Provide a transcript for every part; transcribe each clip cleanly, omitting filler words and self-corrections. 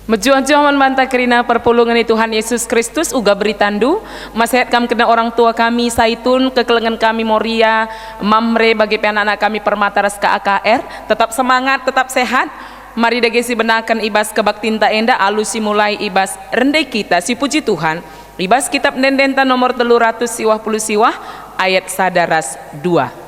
Mejuang-juang membantah kerina perpulungan Tuhan Yesus Kristus uga beritandu masehat kami kena orang tua kami Saitun, kekelengan kami Moria, Mamre bagi anak-anak kami Permata Ras KAKR, tetap semangat, tetap sehat. Mari dagesi benakan ibas kebaktin tak enda alusi mulai ibas rendai kita si puji Tuhan. Ibas kitab Dendenta nomor 300 siwah puluh siwah ayat sadaras 2.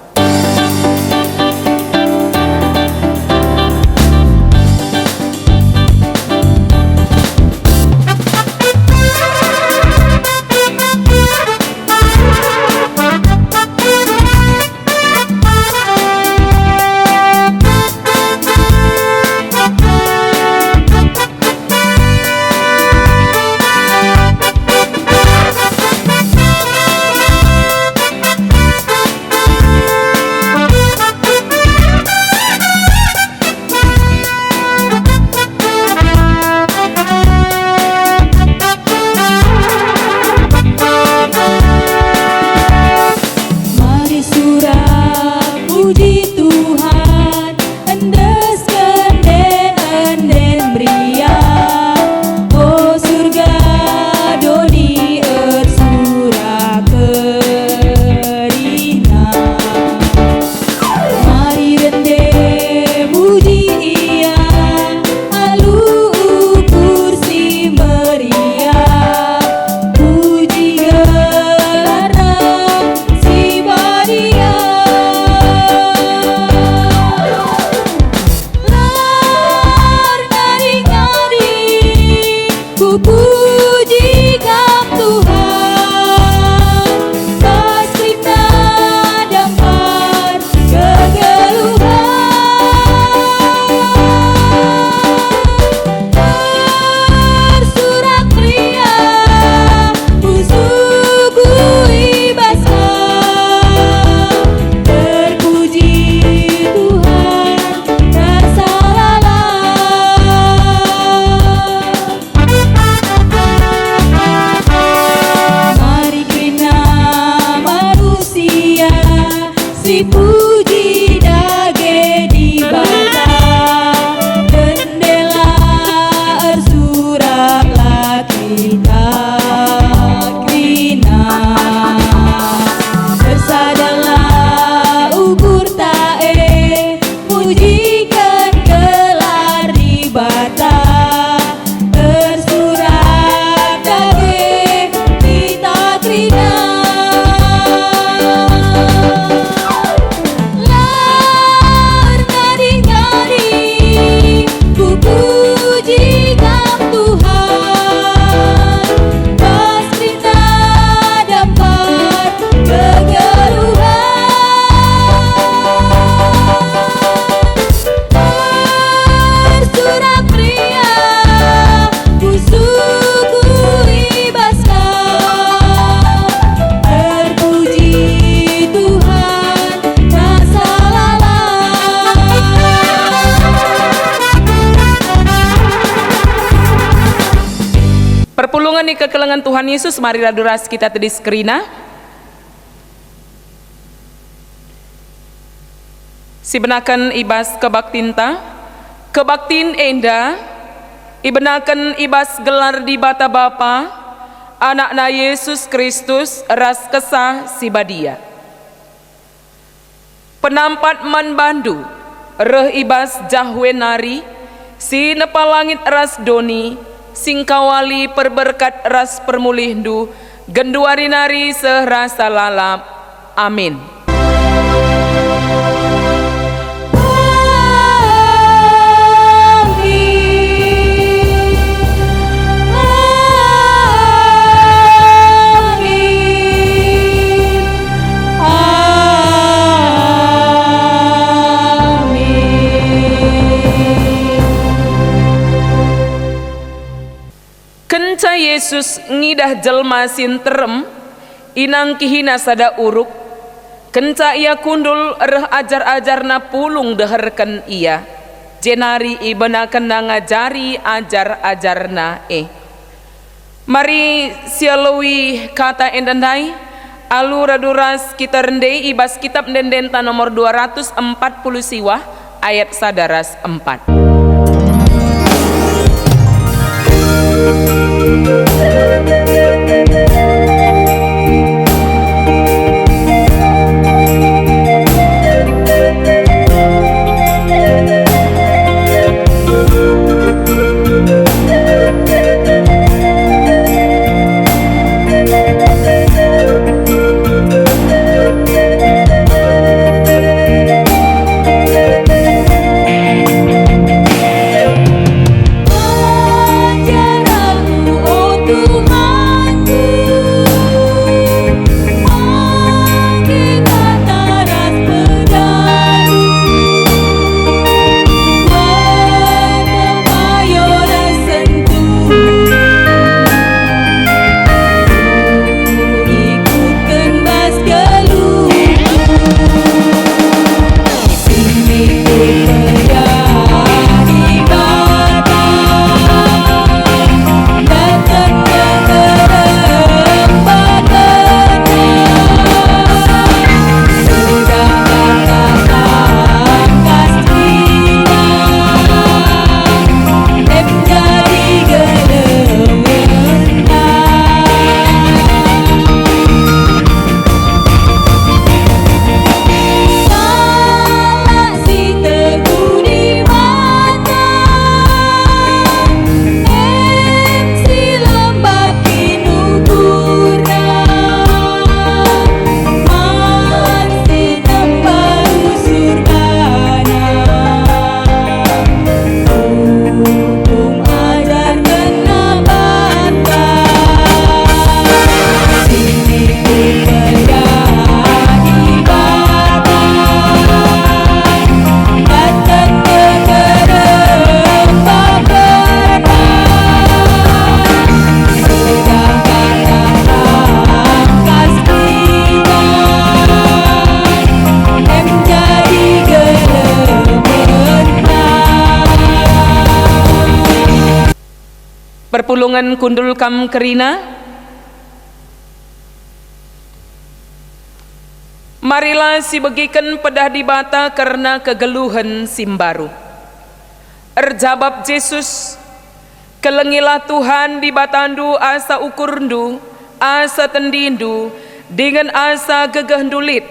Perpulungan di kekelengan Tuhan Yesus, mari raduras kita tadi skrina. Sibenakan ibas kebaktinta, kebaktin enda, ibenakan ibas gelar di bata Bapa, anakna Yesus Kristus, ras kesah si badia. Penampat man bandu, reh ibas jahwenari, si nepalangit ras doni, singkawali perberkat ras permulihndu genduari nari sehrasa lalap. Amin. Kenca Yesus ngidah jelma sinterem inang kihina sada uruk, kenca ia kundul reh ajar-ajarna pulung deherken ia, jenari ibenaken na ngajari ajar-ajarna Mari sialawi kata endandai alu raduras kita rendai ibas kitab Dendenta nomor 240 siwah ayat sadaras 4. Perpulungan kundul kam kerina, marilah si begiken pedah dibata karena kegeluhan simbaru. Erjabab Yesus, kelengilah Tuhan dibatandu asa ukurndu, asa tendindu, dengan asa gegehdulit,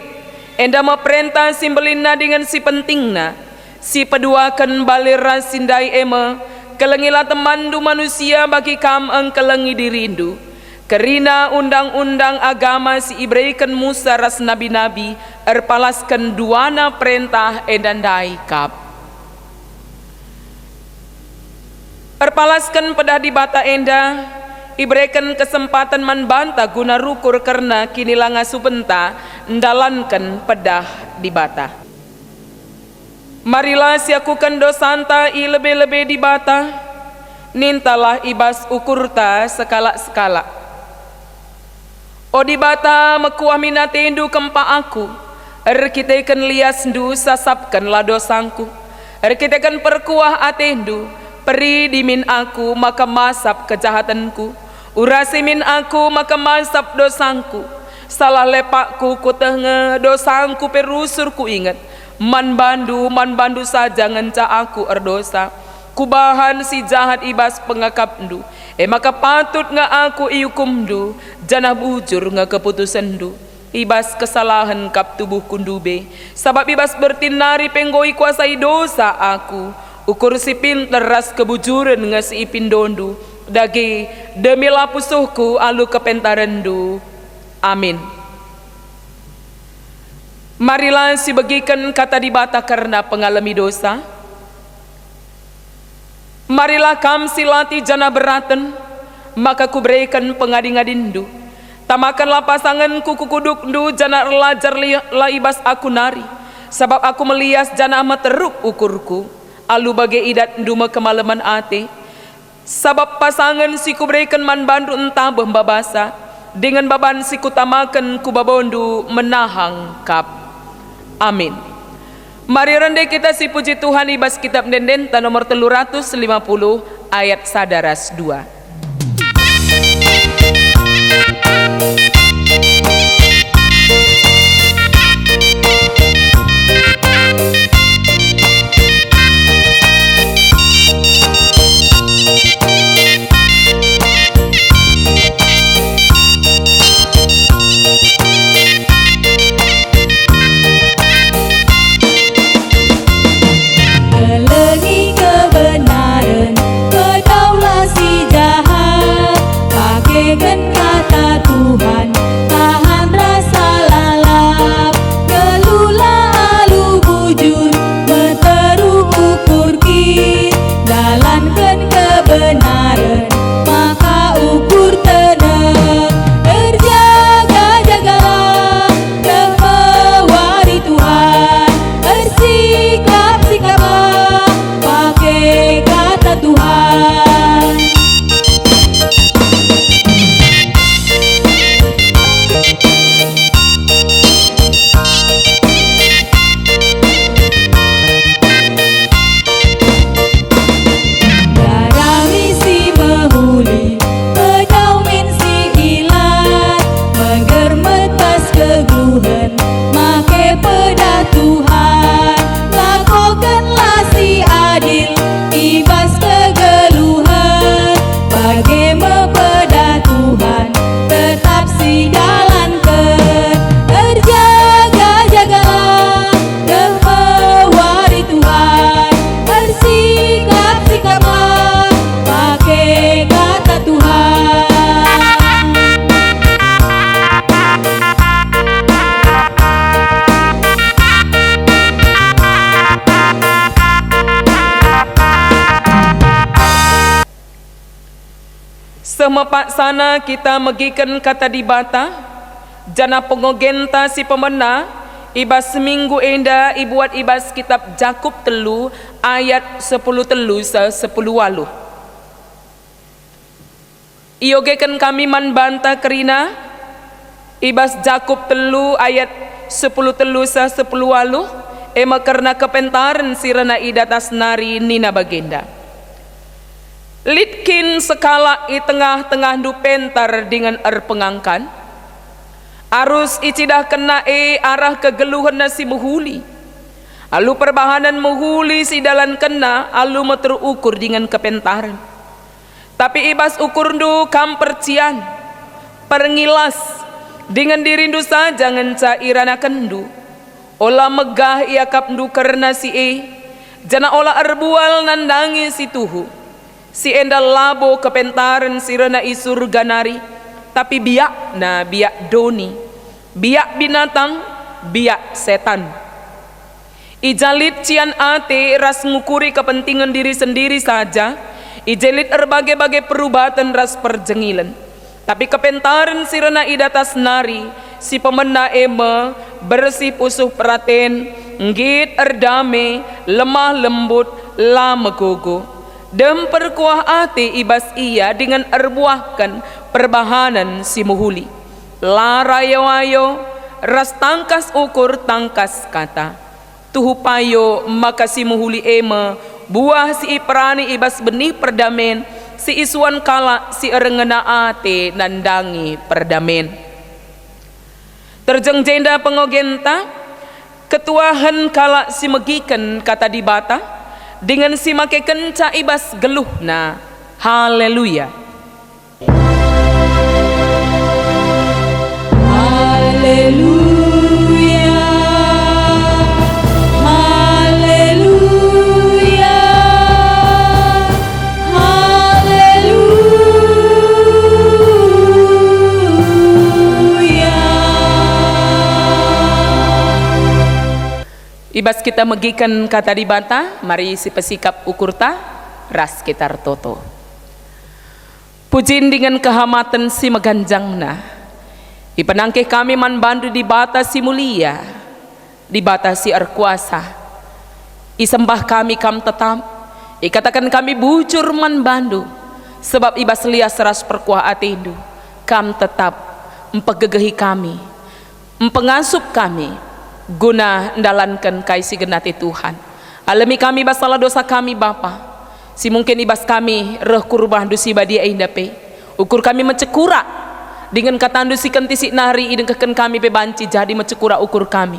endama perintah simbelina dengan si pentingna, si peduakan balira sindai ema, kelengilah temandu manusia bagi kam engkelengi dirindu. Kerina undang-undang agama si ibreikan Musa ras nabi-nabi erpalaskan duana perintah edandai kap. Erpalaskan pedah di bata enda, ibreikan kesempatan manbanta guna rukur karena kinilah ngasupenta ndalankan pedah di bata. Marilah siakukan dosanta i lebih-lebih di bata, nintalah ibas ukurta sekala-sekala. O di bata mekuah minatendu kempa aku, erkitekan liasndu sasapkan la dosangku, erkitekan perkuah atendu, peri dimin aku maka masap kejahatanku, urasimin aku maka masap dosangku, salah lepakku ku tenge dosangku perusur ku ingat, man bandu saja ngenca aku erdosa, kubahan si jahat ibas pengakapndu, maka patut nga aku iukumdu, janah bujur nga keputusandu, ibas kesalahan kap tubuh kundube, sabab ibas bertinari penggoi kuasai dosa aku, ukur si pinter ras kebujuran nga si ipindondu, dagi demi lapusuhku alu kepentarandu. Amin. Marilah si begikan kata dibata karena pengalami dosa. Marilah kam silati jana beraten, maka kuberikan pengadi-ngadindu. Tamakanlah pasanganku kukudukdu jana erlajar laibas aku nari, sabab aku melias jana amat teruk ukurku, alu bagai idat nduma kemalaman ate. Sabab pasangan si kuberikan man bandu entah bembabasa, dengan baban si kutamakan kubabondu menahang kap. Amin. Mari rendah kita si puji Tuhan ibas kitab Dendenta nomor 350 ayat sadaras 2. Semepak sana kita megikan kata di bata, jana pengogenta si pemena, ibas seminggu enda ibuat ibas kitab Jakub telu ayat 10 telu se 10 walu. Iogekan kami man banta kerina, ibas Jakub telu ayat 10 telu se 10 walu, ema karena kepentaran sirana idatas nari nina bagenda. Litkin sekala i tengah-tengah du pentar dengan pengangkan. Arus icidah kena arah kegeluhan si muhuli. Alu perbahanan muhuli si dalan kena alu terukur dengan kepentaran. Tapi ibas ukur du kam percian perngilas dengan dirindu saja ngenca irana kendu. Ola megah ia kapndu karena si jana ola arbual nandangi si tuhu. Si endal labo kepentaran sirana isur ganari, tapi biak na biak doni, biak binatang, biak setan. Ijalit cian ate ras ngukuri kepentingan diri sendiri saja, ijalit berbagai-bagai perubatan ras perjengilan. Tapi kepentaran sirana idatas nari, si pemena ema bersih pusuh peraten, ngit erdame, lemah lembut, lama gogo. Dan perkuah ati ibas ia dengan erbuahkan perbahanan si muhuli. Larayo-ayo ras tangkas ukur tangkas kata. Tuhu payo maka si muhuli ema buah si iprani ibas benih perdamen. Si isuan kala si erengena ate nandangi perdamen. Terjeng jenda pengogenta ketuahan kala si megikan kata di bata. Dengan si make kenca ibas geluhna. Haleluya. Haleluya. Haleluya. Haleluya. Ibas kita megikan kata di bata, mari si pesikap ukurta, ras kitar toto. Pujin dengan kehamatan si meganjangna, ipenangkeh kami man bandu di bata si mulia, di bata si erkuasa. Isembah kami kam tetap, ikatakan kami bujur man bandu, sebab ibas lias ras perkuah atindu, kam tetap empegegehi kami, empengasup kami, guna ndalankan kai si genati Tuhan. Alami kami basala dosa kami Bapa. Si mungkin ibas kami reh kurbah dusi badia indape. Ukur kami mencekura dengan katandu si kentisik nari ideng keken kami bebanci jadi mencekura ukur kami.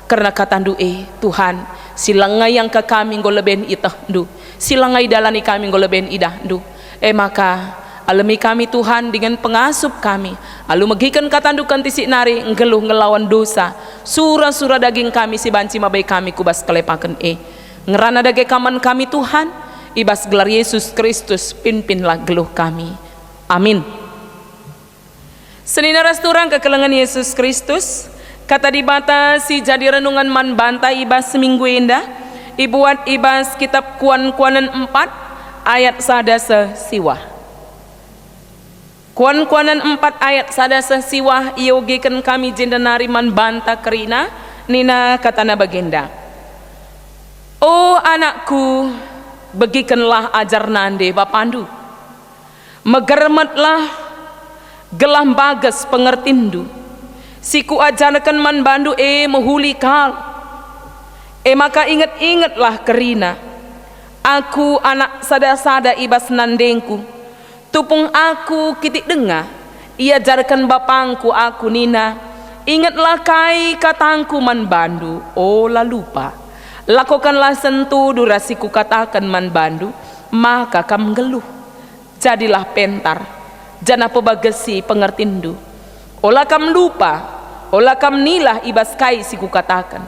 Karena katandu Tuhan silangai yang ke kami ngoleben itah ndu. Silangai dalani kami ngoleben idah ndu. Maka alami kami Tuhan dengan pengasup kami. Alu megikan katandukan tisik nari ngeluh ngelawan dosa. Sura-sura daging kami si banci mabai kami kubas kelepaken ngerana dage kaman kami Tuhan. Ibas gelar Yesus Kristus pimpinlah geluh kami. Amin. Senina rasturang kekelengan Yesus Kristus. Kata di bata si jadi renungan man bantai ibas seminggu indah. Ibuat ibas kitab Kuan-Kuanan 4 ayat sadasa siwah. Kuan-Kuanan 4 ayat sadasa siwah iogekan kami jenda nariman banta kerina nina katana bagenda. Oh anakku, begikanlah ajar nande bapandu. Megermetlah gelam bagas pengertindu. Siku ajarkan man bandu mehuli kal. Maka ingat-ingatlah kerina. Aku anak sada-sada ibas nandengku. Tupung aku kitik dengar, ia jarkan bapangku aku nina. Ingatlah kai katangku man bandu, oh lupa. Lakukanlah sentuh durasiku katakan man bandu, maka kam geluh. Jadilah pentar, jana pebagesi pengertindu. Olah kam lupa, olah kam nilah ibas kai siku katakan.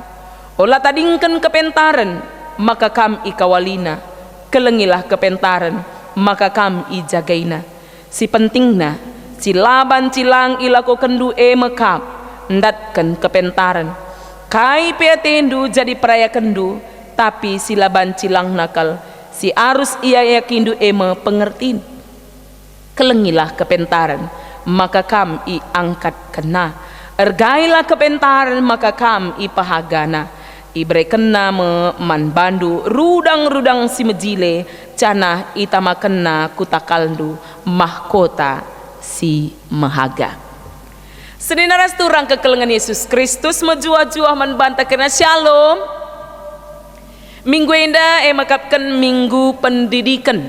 Olah tadingkan kepentaran, maka kam ikawalina. Kelengilah kepentaran, maka kam ijagaina. Si pentingna si laban cilang ilako kendu mekap ndatkan kepentaran kai peatendu jadi peraya kendu tapi si laban cilang nakal si arus ia yakindu pengertin. Kelengilah kepentaran, maka kam i angkat kena. Ergailah kepentaran, maka kam i pahagana. Ibre kena man bandu, rudang-rudang si mejile, canah itama kena kutakaldu, mahkota si mahaga. Sedinaras turang kekelengan Yesus Kristus, menjua-jua membantah kena shalom. Minggu indah makapkan minggu pendidikan.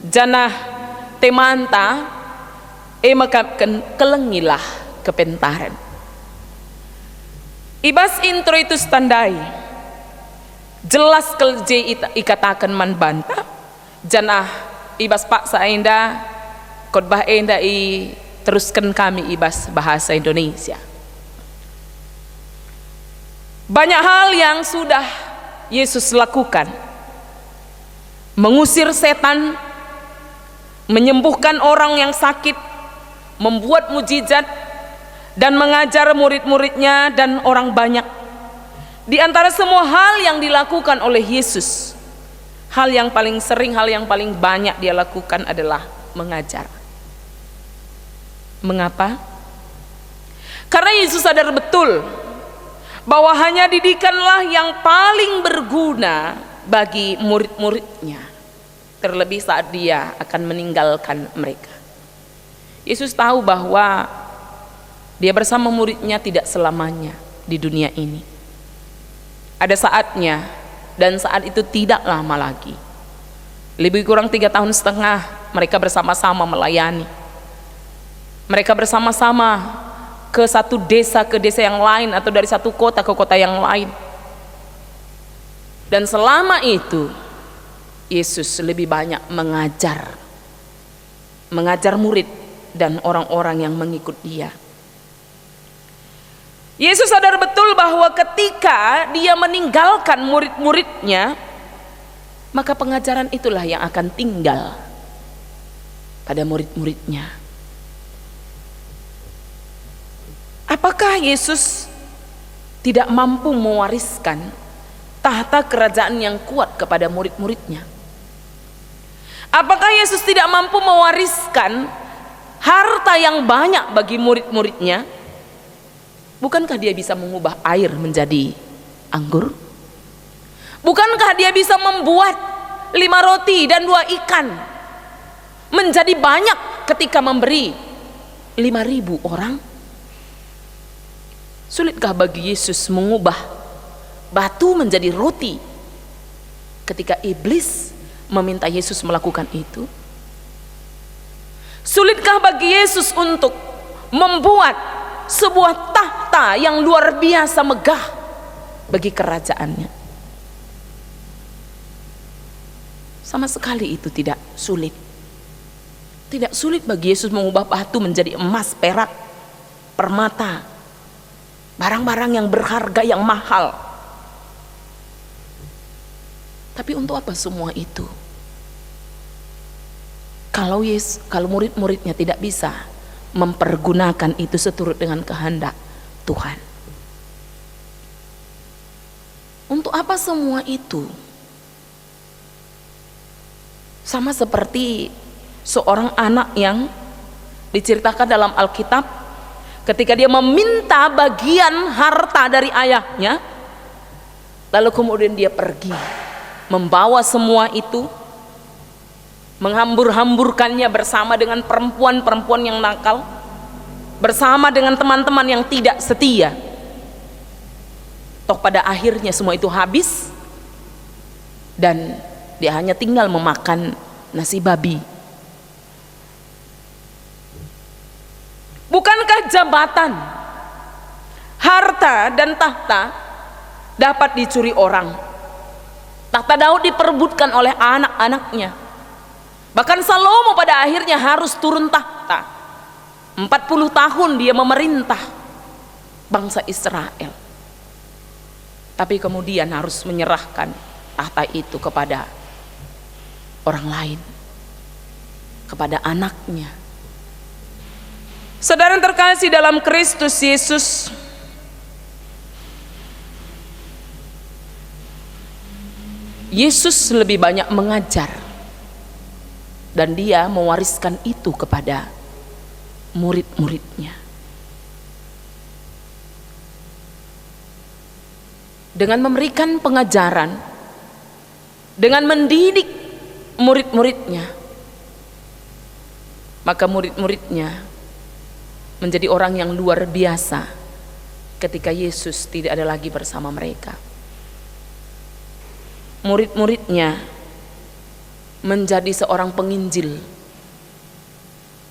Janah temanta makapkan kelengilah kepentaran. Ibas intro itu standai. Jelas kelje ikatakan man bantah. Janah ibas pak saenda khotbah enda i teruskan kami ibas bahasa Indonesia. Banyak hal yang sudah Yesus lakukan. Mengusir setan, menyembuhkan orang yang sakit, membuat mujizat, dan mengajar murid-muridnya dan orang banyak. Di antara semua hal yang dilakukan oleh Yesus, hal yang paling sering, hal yang paling banyak dia lakukan adalah mengajar. Mengapa? Karena Yesus sadar betul bahwa hanya didikanlah yang paling berguna bagi murid-muridnya, terlebih saat dia akan meninggalkan mereka. Yesus tahu bahwa dia bersama muridnya tidak selamanya di dunia ini. Ada saatnya, dan saat itu tidak lama lagi. Lebih kurang 3,5 tahun mereka bersama-sama melayani. Mereka bersama-sama ke satu desa ke desa yang lain, atau dari satu kota ke kota yang lain. Dan selama itu Yesus lebih banyak mengajar murid dan orang-orang yang mengikut dia. Yesus sadar betul bahwa ketika dia meninggalkan murid-muridnya, maka pengajaran itulah yang akan tinggal pada murid-muridnya. Apakah Yesus tidak mampu mewariskan tahta kerajaan yang kuat kepada murid-muridnya? Apakah Yesus tidak mampu mewariskan harta yang banyak bagi murid-muridnya? Bukankah dia bisa mengubah air menjadi anggur? Bukankah dia bisa membuat 5 roti dan 2 ikan menjadi banyak ketika memberi 5.000 orang? Sulitkah bagi Yesus mengubah batu menjadi roti ketika iblis meminta Yesus melakukan itu? Sulitkah bagi Yesus untuk membuat sebuah tahta yang luar biasa megah bagi kerajaannya? Sama sekali itu tidak sulit. Tidak sulit bagi Yesus mengubah batu menjadi emas, perak, permata, barang-barang yang berharga, yang mahal. Tapi untuk apa semua itu? Kalau murid-muridnya tidak bisa mempergunakan itu seturut dengan kehendak Tuhan. Untuk apa semua itu? Sama seperti seorang anak yang diceritakan dalam Alkitab, ketika dia meminta bagian harta dari ayahnya, lalu kemudian dia pergi membawa semua itu, menghambur-hamburkannya bersama dengan perempuan-perempuan yang nakal, bersama dengan teman-teman yang tidak setia. Toh pada akhirnya semua itu habis, dan dia hanya tinggal memakan nasi babi. Bukankah jabatan, harta, dan tahta dapat dicuri orang? Tahta Daud diperebutkan oleh anak-anaknya. Bahkan Salomo pada akhirnya harus turun tahta. 40 tahun dia memerintah bangsa Israel. Tapi kemudian harus menyerahkan tahta itu kepada orang lain, kepada anaknya. Saudara terkasih dalam Kristus Yesus, Yesus lebih banyak mengajar Dan dia mewariskan itu kepada murid-muridnya. Dengan memberikan pengajaran, dengan mendidik murid-muridnya, maka murid-muridnya menjadi orang yang luar biasa ketika Yesus tidak ada lagi bersama mereka. Murid-muridnya menjadi seorang penginjil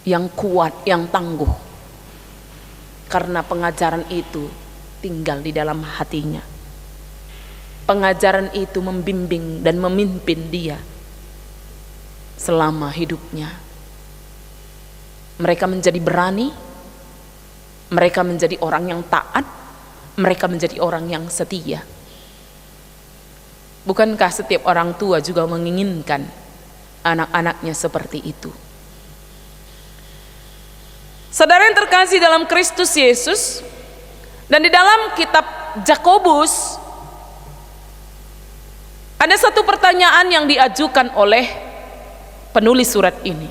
yang kuat, yang tangguh, karena pengajaran itu tinggal di dalam hatinya. Pengajaran itu membimbing dan memimpin dia selama hidupnya. Mereka menjadi berani, mereka menjadi orang yang taat, mereka menjadi orang yang setia. Bukankah setiap orang tua juga menginginkan anak-anaknya seperti itu? Saudara yang terkasih dalam Kristus Yesus, dan di dalam kitab Yakobus ada satu pertanyaan yang diajukan oleh penulis surat ini.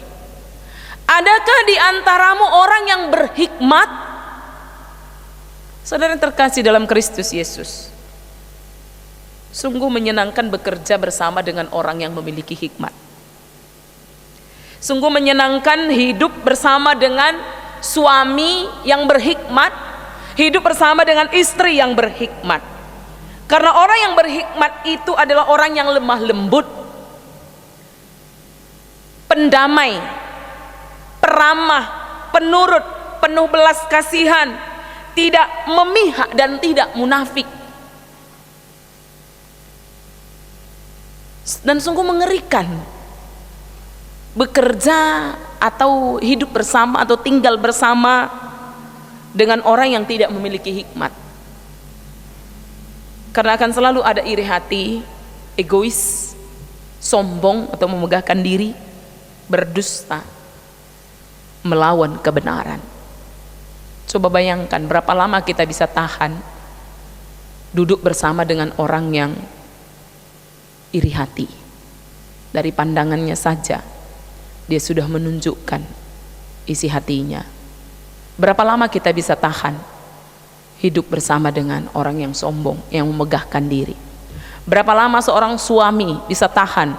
Adakah di antaramu orang yang berhikmat? Saudara yang terkasih dalam Kristus Yesus, sungguh menyenangkan bekerja bersama dengan orang yang memiliki hikmat. Sungguh menyenangkan hidup bersama dengan suami yang berhikmat, hidup bersama dengan istri yang berhikmat. Karena orang yang berhikmat itu adalah orang yang lemah lembut, pendamai, peramah, penurut, penuh belas kasihan, tidak memihak dan tidak munafik. Dan sungguh mengerikan bekerja atau hidup bersama atau tinggal bersama dengan orang yang tidak memiliki hikmat. Karena akan selalu ada iri hati, egois, sombong atau memegahkan diri, berdusta, melawan kebenaran. Coba bayangkan berapa lama kita bisa tahan duduk bersama dengan orang yang iri hati. Dari pandangannya saja dia sudah menunjukkan isi hatinya. Berapa lama kita bisa tahan hidup bersama dengan orang yang sombong, yang memegahkan diri? Berapa lama seorang suami bisa tahan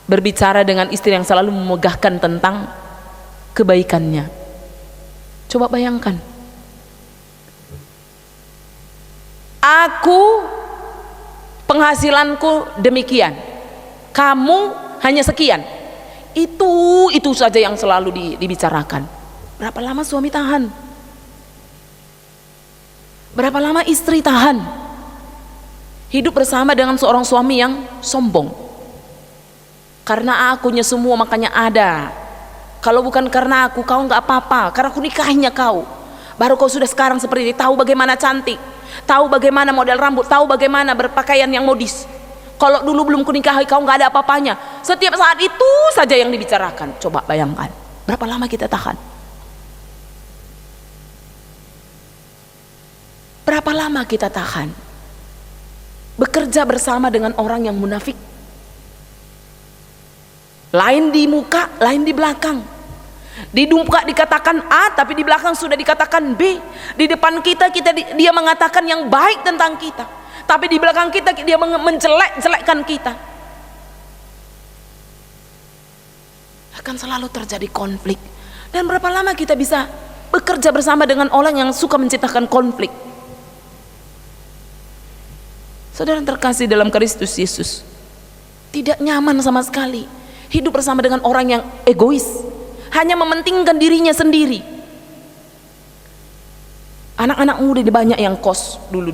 berbicara dengan istri yang selalu memegahkan tentang kebaikannya? Coba bayangkan. Aku, penghasilanku demikian, kamu hanya sekian. Itu saja yang selalu dibicarakan. Berapa lama suami tahan? Berapa lama istri tahan hidup bersama dengan seorang suami yang sombong? Karena akunya semua makanya ada. Kalau bukan karena aku, kau nggak apa-apa. Karena aku nikahinya kau, baru kau sudah sekarang seperti ini. Tahu bagaimana cantik, tahu bagaimana model rambut, tahu bagaimana berpakaian yang modis. Kalau dulu belum kunikahi kau nggak ada apa-apanya. Setiap saat itu saja yang dibicarakan. Coba bayangkan, berapa lama kita tahan? Berapa lama kita tahan bekerja bersama dengan orang yang munafik? Lain di muka, lain di belakang. Di muka dikatakan A, tapi di belakang sudah dikatakan B. Di depan kita dia mengatakan yang baik tentang kita, tapi di belakang kita dia menjelek-jelekkan kita. Akan selalu terjadi konflik. Dan berapa lama kita bisa bekerja bersama dengan orang yang suka menciptakan konflik? Saudara yang terkasih dalam Kristus Yesus, tidak nyaman sama sekali hidup bersama dengan orang yang egois, hanya mementingkan dirinya sendiri. Anak-anak muda banyak yang kos dulu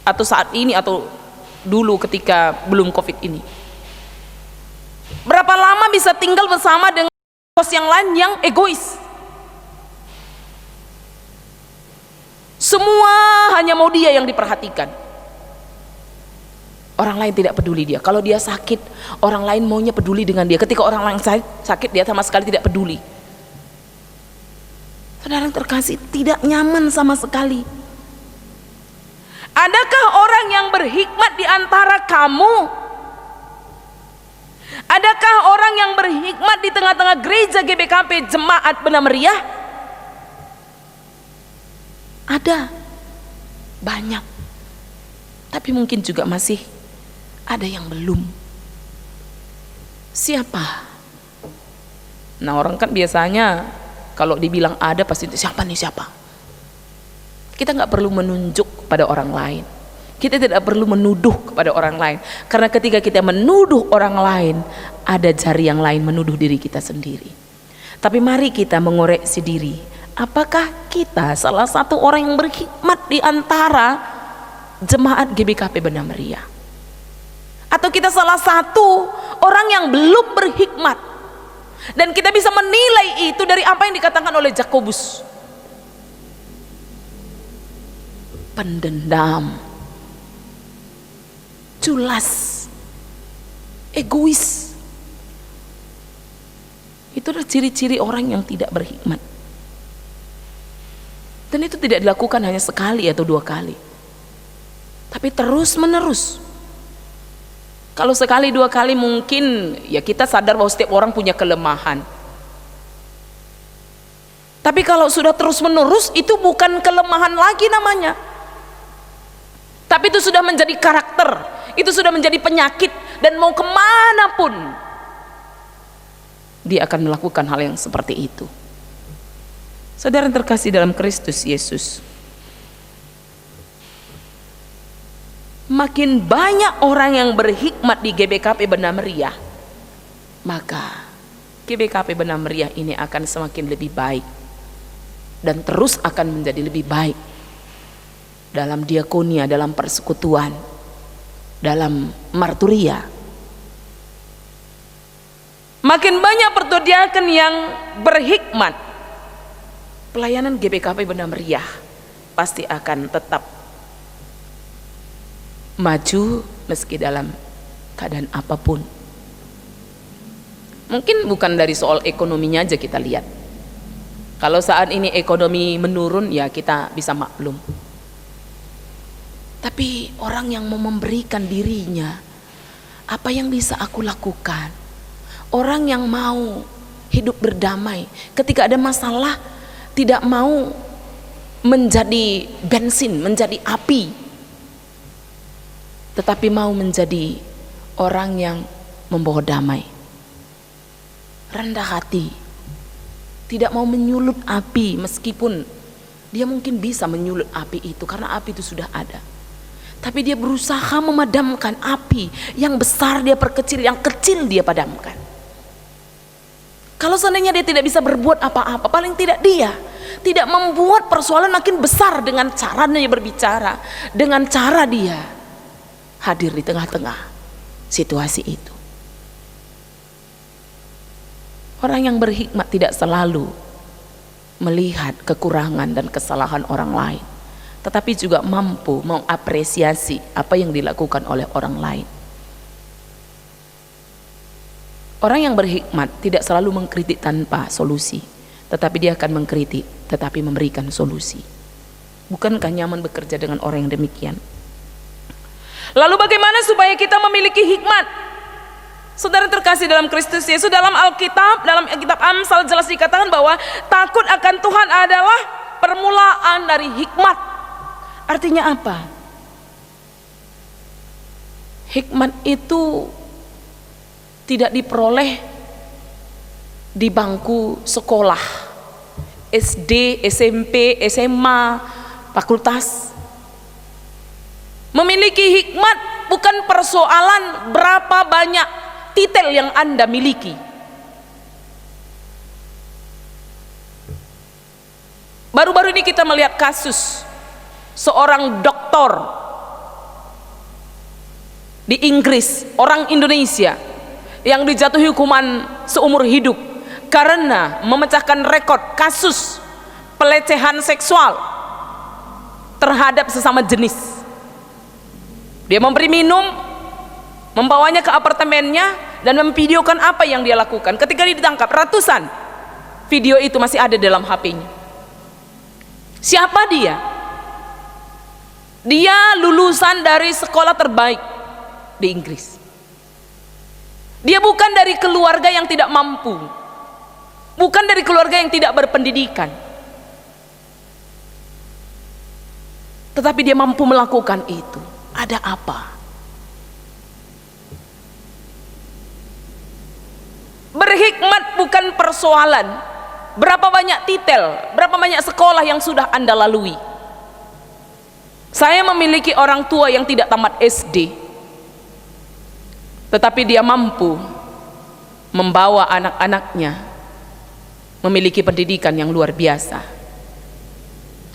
atau saat ini atau dulu ketika belum Covid ini. Berapa lama bisa tinggal bersama dengan kos yang lain yang egois? Semua hanya mau dia yang diperhatikan. Orang lain tidak peduli dia. Kalau dia sakit, orang lain maunya peduli dengan dia. Ketika orang lain sakit, dia sama sekali tidak peduli. Saudara yang terkasih, tidak nyaman sama sekali. Adakah orang yang berhikmat di antara kamu? Adakah orang yang berhikmat di tengah-tengah gereja GBKP Jemaat Benar Meriah? Ada, banyak. Tapi mungkin juga masih ada yang belum. Siapa? Nah, orang kan biasanya kalau dibilang ada pasti siapa nih siapa. Kita nggak perlu menunjuk pada orang lain. Kita tidak perlu menuduh kepada orang lain. Karena ketika kita menuduh orang lain, ada jari yang lain menuduh diri kita sendiri. Tapi mari kita mengoreksi diri. Apakah kita salah satu orang yang berhikmat di antara jemaat GBKP Benar Meriah? Atau kita salah satu orang yang belum berhikmat? Dan kita bisa menilai itu dari apa yang dikatakan oleh Yakobus. Pendendam, culas, egois. Itu adalah ciri-ciri orang yang tidak berhikmat. Dan itu tidak dilakukan hanya sekali atau dua kali, tapi terus menerus. Kalau sekali dua kali mungkin ya kita sadar bahwa setiap orang punya kelemahan. Tapi kalau sudah terus menerus, itu bukan kelemahan lagi namanya. Tapi itu sudah menjadi karakter, itu sudah menjadi penyakit, dan mau kemanapun dia akan melakukan hal yang seperti itu. Saudara yang terkasih dalam Kristus Yesus, makin banyak orang yang berhikmat di GBKP Benar Meriah, maka GBKP Benar Meriah ini akan semakin lebih baik dan terus akan menjadi lebih baik dalam diakonia, dalam persekutuan, dalam marturia. Makin banyak pertudiakan yang berhikmat, pelayanan GBKP Benar Meriah pasti akan tetap maju meski dalam keadaan apapun. Mungkin bukan dari soal ekonominya aja kita lihat. Kalau saat ini ekonomi menurun, ya kita bisa maklum. Tapi orang yang mau memberikan dirinya, apa yang bisa aku lakukan? Orang yang mau hidup berdamai, ketika ada masalah tidak mau menjadi bensin, menjadi api, tetapi mau menjadi orang yang membawa damai, rendah hati, tidak mau menyulut api, meskipun dia mungkin bisa menyulut api itu karena api itu sudah ada. Tapi dia berusaha memadamkan api yang besar, dia perkecil, yang kecil dia padamkan. Kalau seandainya dia tidak bisa berbuat apa-apa, paling tidak dia tidak membuat persoalan makin besar dengan caranya dia berbicara, dengan cara dia hadir di tengah-tengah situasi itu. Orang yang berhikmat tidak selalu melihat kekurangan dan kesalahan orang lain, tetapi juga mampu mengapresiasi apa yang dilakukan oleh orang lain. Orang yang berhikmat tidak selalu mengkritik tanpa solusi, tetapi dia akan mengkritik tetapi memberikan solusi. Bukankah nyaman bekerja dengan orang yang demikian? Lalu bagaimana supaya kita memiliki hikmat? Saudara terkasih dalam Kristus Yesus, dalam Alkitab, dalam kitab Amsal jelas dikatakan bahwa takut akan Tuhan adalah permulaan dari hikmat. Artinya apa? Hikmat itu tidak diperoleh di bangku sekolah, SD, SMP, SMA, fakultas. Memiliki hikmat bukan persoalan berapa banyak titel yang Anda miliki. Baru-baru ini kita melihat kasus seorang doktor di Inggris, orang Indonesia, yang dijatuhi hukuman seumur hidup karena memecahkan rekor kasus pelecehan seksual terhadap sesama jenis. Dia memberi minum, membawanya ke apartemennya, dan memvideokan apa yang dia lakukan. Ketika dia ditangkap, ratusan video itu masih ada dalam HP-nya. Siapa dia? Dia lulusan dari sekolah terbaik di Inggris. Dia bukan dari keluarga yang tidak mampu, bukan dari keluarga yang tidak berpendidikan, tetapi dia mampu melakukan itu. Ada apa? Berhikmat bukan persoalan berapa banyak titel, berapa banyak sekolah yang sudah Anda lalui. Saya memiliki orang tua yang tidak tamat SD, tetapi dia mampu membawa anak-anaknya memiliki pendidikan yang luar biasa.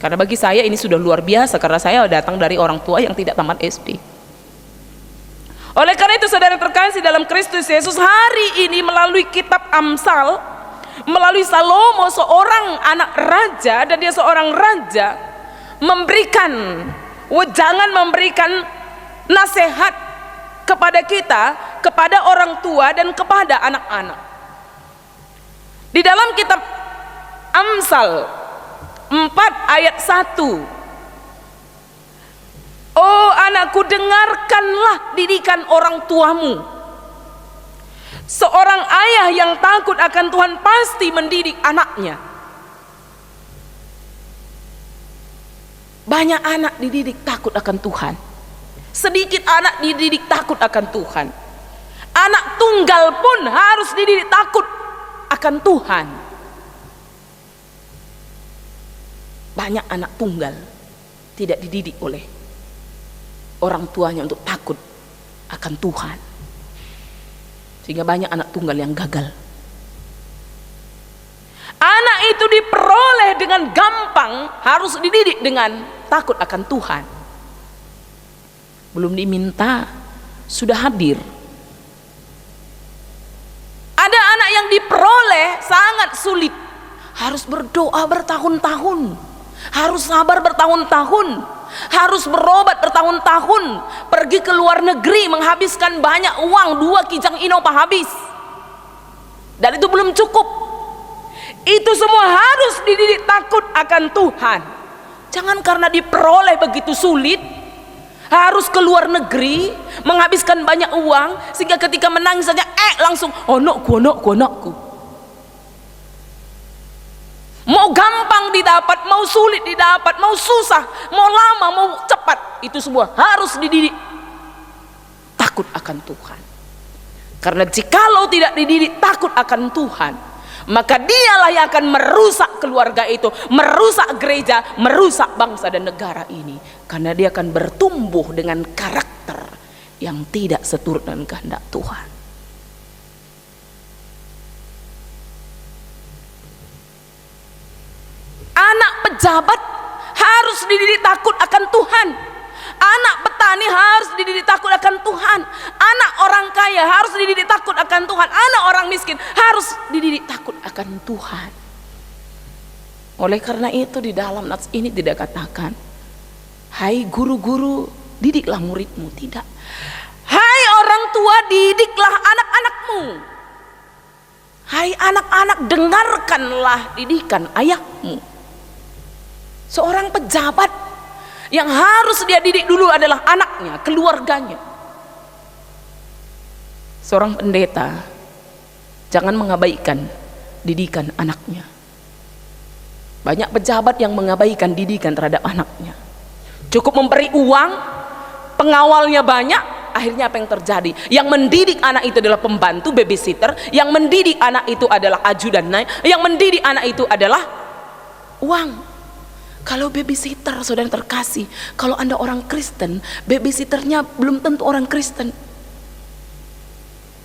Karena bagi saya ini sudah luar biasa, karena saya datang dari orang tua yang tidak tamat SD. Oleh karena itu saudara terkasih dalam Kristus Yesus, hari ini melalui kitab Amsal, melalui Salomo, seorang anak raja, dan dia seorang raja, memberikan wejangan, memberikan nasihat kepada kita, kepada orang tua dan kepada anak-anak. Di dalam kitab Amsal 4 ayat 1, oh anakku, dengarkanlah didikan orang tuamu. Seorang ayah yang takut akan Tuhan pasti mendidik anaknya. Banyak anak dididik takut akan Tuhan, sedikit anak dididik takut akan Tuhan. Anak tunggal pun harus dididik takut akan Tuhan. Banyak anak tunggal tidak dididik oleh orang tuanya untuk takut akan Tuhan, sehingga banyak anak tunggal yang gagal. Anak itu diperoleh dengan gampang, harus dididik dengan takut akan Tuhan. Belum diminta sudah hadir. Ada anak yang diperoleh sangat sulit, harus berdoa bertahun-tahun, harus sabar bertahun-tahun, harus berobat bertahun-tahun, pergi ke luar negeri menghabiskan banyak uang, 2 kijang Innova habis, dan itu belum cukup. Itu semua harus dididik takut akan Tuhan. Jangan karena diperoleh begitu sulit, harus ke luar negeri menghabiskan banyak uang, sehingga ketika menangis saja langsung onokku. Mau gampang didapat, mau sulit didapat, mau susah, mau lama, mau cepat, itu semua harus dididik takut akan Tuhan. Karena jikalau tidak dididik takut akan Tuhan, maka dialah yang akan merusak keluarga itu, merusak gereja, merusak bangsa dan negara ini. Karena dia akan bertumbuh dengan karakter yang tidak seturut dengan kehendak Tuhan. Anak pejabat harus dididik takut akan Tuhan. Anak petani harus dididik takut akan Tuhan. Anak orang kaya harus dididik takut akan Tuhan. Anak orang miskin harus dididik takut akan Tuhan. Oleh karena itu di dalam nats ini tidak katakan, hai guru-guru didiklah muridmu. Tidak. Hai orang tua didiklah anak-anakmu. Hai anak-anak dengarkanlah didikan ayahmu. Seorang pejabat yang harus dia didik dulu adalah anaknya, keluarganya. Seorang pendeta jangan mengabaikan didikan anaknya. Banyak pejabat yang mengabaikan didikan terhadap anaknya. Cukup memberi uang, pengawalnya banyak, akhirnya apa yang terjadi? Yang mendidik anak itu adalah pembantu, babysitter. Yang mendidik anak itu adalah ajudan, yang mendidik anak itu adalah uang. Kalau babysitter, saudara terkasih, kalau Anda orang Kristen, babysitternya belum tentu orang Kristen.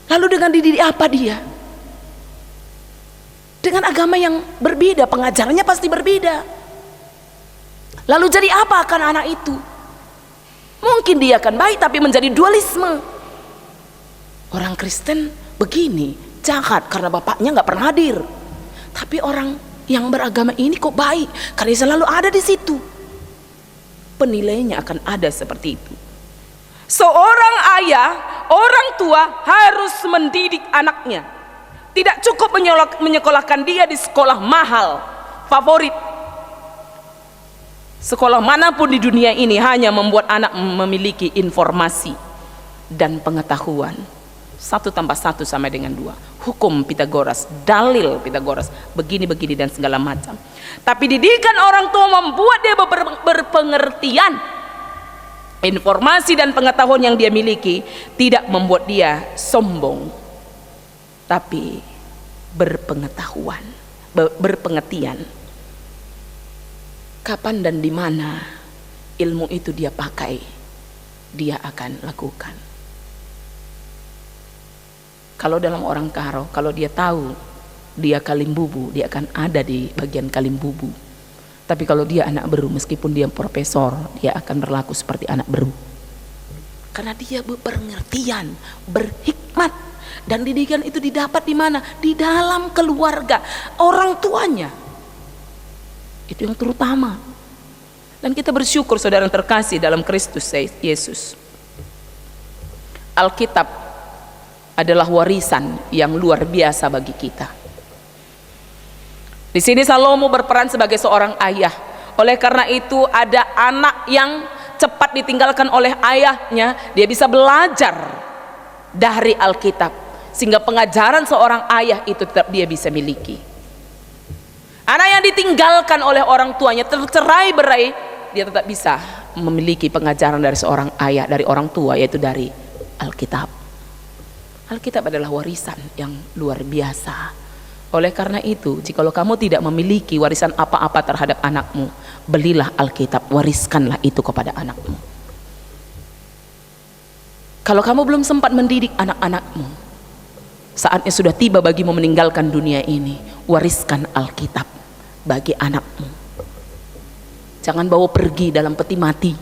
Lalu dengan dididik apa dia? Dengan agama yang berbeda, pengajarannya pasti berbeda. Lalu jadi apa akan anak itu? Mungkin dia akan baik, tapi menjadi dualisme. Orang Kristen begini, jahat karena bapaknya nggak pernah hadir. Tapi orang yang beragama ini kok baik karena selalu ada di situ. Penilaiannya akan ada seperti itu. Seorang ayah, orang tua harus mendidik anaknya. Tidak cukup menyekolahkan dia di sekolah mahal, favorit. Sekolah manapun di dunia ini hanya membuat anak memiliki informasi dan pengetahuan, 1 tambah 1 sama dengan 2. Hukum Pitagoras, dalil Pitagoras, begini-begini dan segala macam. Tapi didikan orang tua membuat dia berpengertian. Informasi dan pengetahuan yang dia miliki tidak membuat dia sombong, tapi berpengetahuan, berpengertian. Kapan dan di mana ilmu itu dia pakai, dia akan lakukan. Kalau dalam orang Karo, kalau dia tahu dia kalimbubu, dia akan ada di bagian kalimbubu. Tapi kalau dia anak beru, meskipun dia profesor, dia akan berlaku seperti anak beru. Karena dia berpengertian, berhikmat. Dan didikan itu didapat di mana? Di dalam keluarga, orang tuanya. Itu yang terutama. Dan kita bersyukur saudara yang terkasih dalam Kristus Yesus. Alkitab adalah warisan yang luar biasa bagi kita. Di sini Salomo berperan sebagai seorang ayah. Oleh karena itu ada anak yang cepat ditinggalkan oleh ayahnya, dia bisa belajar dari Alkitab sehingga pengajaran seorang ayah itu tetap dia bisa miliki. Anak yang ditinggalkan oleh orang tuanya, tercerai-berai, dia tetap bisa memiliki pengajaran dari seorang ayah, dari orang tua, yaitu dari Alkitab. Alkitab adalah warisan yang luar biasa. Oleh karena itu, jikalau kamu tidak memiliki warisan apa-apa terhadap anakmu, belilah Alkitab, wariskanlah itu kepada anakmu. Kalau kamu belum sempat mendidik anak-anakmu, saatnya sudah tiba bagimu meninggalkan dunia ini. Wariskan Alkitab bagi anakmu. Jangan bawa pergi dalam peti mati,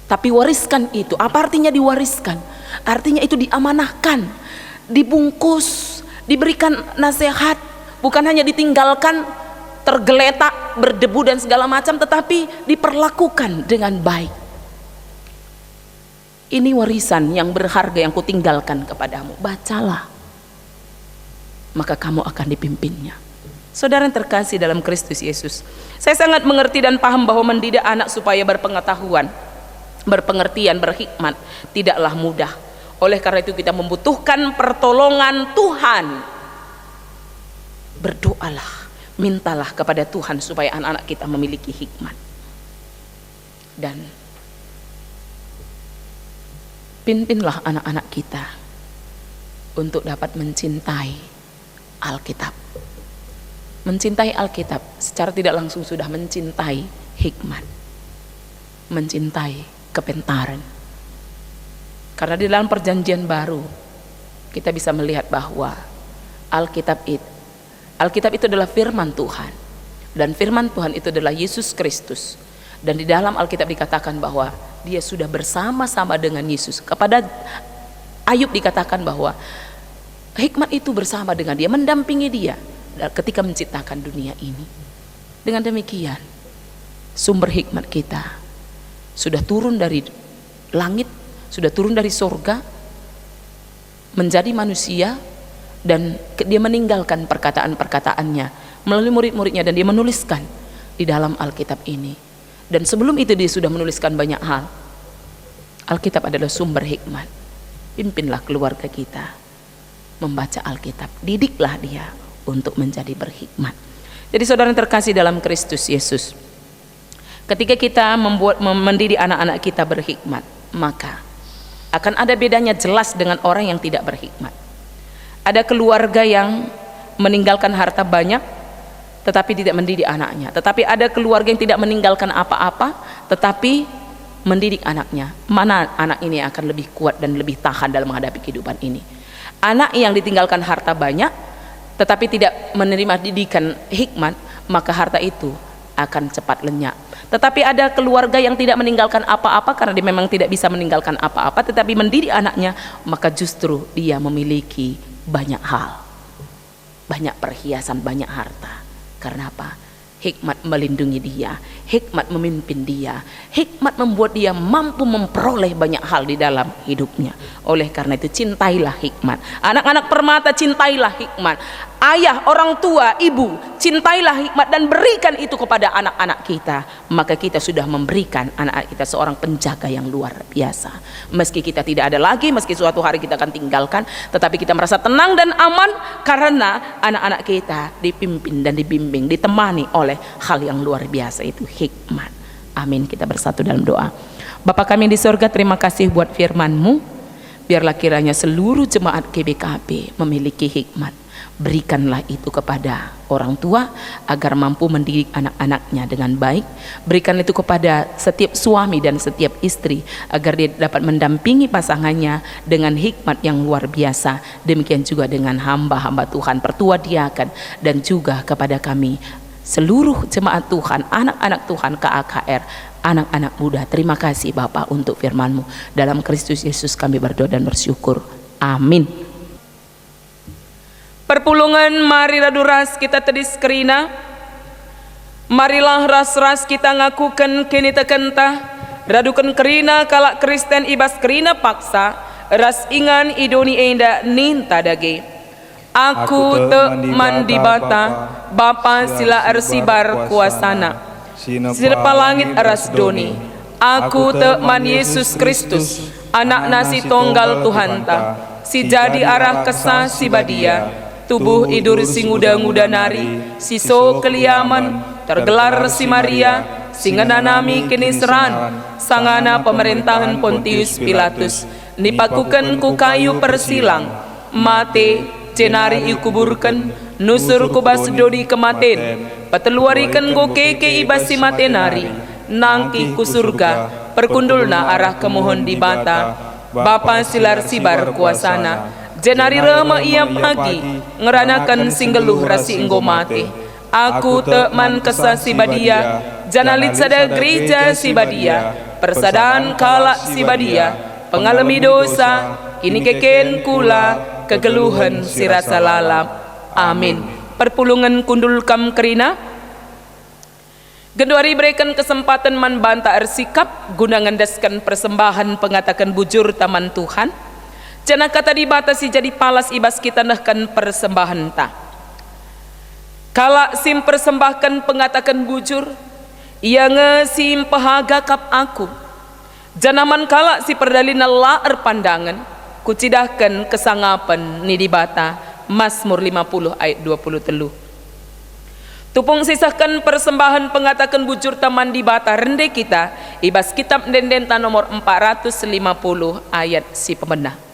tapi wariskan itu. Apa artinya diwariskan? Artinya itu diamanahkan, dibungkus, diberikan nasihat, bukan hanya ditinggalkan tergeletak, berdebu dan segala macam, tetapi diperlakukan dengan baik. Ini warisan yang berharga yang kutinggalkan kepadamu. Bacalah, maka kamu akan dipimpinnya. Saudara yang terkasih dalam Kristus Yesus, saya sangat mengerti dan paham bahwa mendidik anak supaya berpengetahuan, berpengertian, berhikmat tidaklah mudah. Oleh karena itu kita membutuhkan pertolongan Tuhan. Berdoalah, mintalah kepada Tuhan supaya anak-anak kita memiliki hikmat. Dan pimpinlah anak-anak kita untuk dapat mencintai Alkitab. Mencintai Alkitab secara tidak langsung sudah mencintai hikmat, mencintai kepintaran. Karena di dalam perjanjian baru kita bisa melihat bahwa Alkitab itu adalah firman Tuhan, dan firman Tuhan itu adalah Yesus Kristus. Dan di dalam Alkitab dikatakan bahwa dia sudah bersama-sama dengan Yesus. Kepada Ayub dikatakan bahwa hikmat itu bersama dengan dia, mendampingi dia ketika menciptakan dunia ini. Dengan demikian sumber hikmat kita sudah turun dari langit, sudah turun dari sorga menjadi manusia, dan dia meninggalkan perkataan-perkataannya melalui murid-muridnya, dan dia menuliskan di dalam Alkitab ini. Dan sebelum itu dia sudah menuliskan banyak hal. Alkitab adalah sumber hikmat. Pimpinlah keluarga kita membaca Alkitab, didiklah dia untuk menjadi berhikmat. Jadi saudara yang terkasih dalam Kristus Yesus, ketika kita mendidik anak-anak kita berhikmat, maka akan ada bedanya jelas dengan orang yang tidak berhikmat. Ada keluarga yang meninggalkan harta banyak tetapi tidak mendidik anaknya. Tetapi ada keluarga yang tidak meninggalkan apa-apa tetapi mendidik anaknya. Mana anak ini akan lebih kuat dan lebih tahan dalam menghadapi kehidupan ini? Anak yang ditinggalkan harta banyak tetapi tidak menerima didikan hikmat, maka harta itu akan cepat lenyap. Tetapi ada keluarga yang tidak meninggalkan apa-apa karena dia memang tidak bisa meninggalkan apa-apa, tetapi mendidik anaknya, maka justru dia memiliki banyak hal, banyak perhiasan, banyak harta. Karena apa? hikmat melindungi dia, hikmat memimpin dia, hikmat membuat dia mampu memperoleh banyak hal di dalam hidupnya. Oleh karena itu cintailah hikmat. Anak-anak permata, cintailah hikmat. Ayah, orang tua, ibu, cintailah hikmat dan berikan itu kepada anak-anak kita. Maka kita sudah memberikan anak-anak kita seorang penjaga yang luar biasa. Meski kita tidak ada lagi, meski suatu hari kita akan tinggalkan, tetapi kita merasa tenang dan aman karena anak-anak kita dipimpin dan dibimbing, ditemani oleh hal yang luar biasa, itu hikmat. Amin. Kita bersatu dalam doa. Bapa kami di sorga, terima kasih buat firman-Mu. Biarlah kiranya seluruh jemaat GBKP memiliki hikmat. Berikanlah itu kepada orang tua agar mampu mendidik anak-anaknya dengan baik. Berikan itu kepada setiap suami dan setiap istri agar dia dapat mendampingi pasangannya dengan hikmat yang luar biasa. Demikian juga dengan hamba-hamba Tuhan, pertua diaken, dan juga kepada kami seluruh jemaat Tuhan, anak-anak Tuhan KAKR, anak-anak muda. Terima kasih Bapa untuk firman-Mu. Dalam Kristus Yesus kami berdoa dan bersyukur. Amin. Perpulungan mari radu ras kita tedis kerina, marilah ras-ras kita ngakukan kini tekentah, radukan kerina kalak Kristen ibas kerina paksa, ras ingan idoni enda ninta dage. Aku te mandi bata, Bapa sila arsibar kuasana, sinepa langit aras doni. Aku te man Yesus Kristus, anak nasi tonggal Tuhan ta, si jadi arah kesah si badia. Tubuh idur si nguda-nguda nari, siso keliaman, tergelar si Maria, singana nami kini seran, sangana pemerintahan Pontius Pilatus, nipakukan ku kayu persilang, mate, jenari ikuburkan, nusur ku basdodi kematen, pateluarikan ku keke ibasi mate nari, nangki ku surga, perkundulna arah kemohon di bata, Bapa silar sibar kuasana, jenari rema ia pagi ngeranakan singgeluh rasi enggo mati. Aku teman kesah si badia, janalit sada gereja si badia, persadaan kalak si badia, pengalami dosa, kini keken kula, kegeluhan si rasa lalap. Amin. Perpulungan kundul kam kerina, Genduari berikan kesempatan man banta ersikap, guna ngendaskan persembahan pengatakan bujur taman Tuhan. Jana kata dibatasi jadi palas ibas kita nahkan persembahan ta. Kala sim persembahkan pengatakan bujur, ia ngesim pahaga kap aku. Janaman kala si perdalina laer pandangan, kucidahkan kesangapan ni dibata. Mazmur 50 ayat 23. Tupung sisahkan persembahan pengatakan bujur taman dibata rende kita, ibas kitab dendenta nomor 450 ayat si pemenah.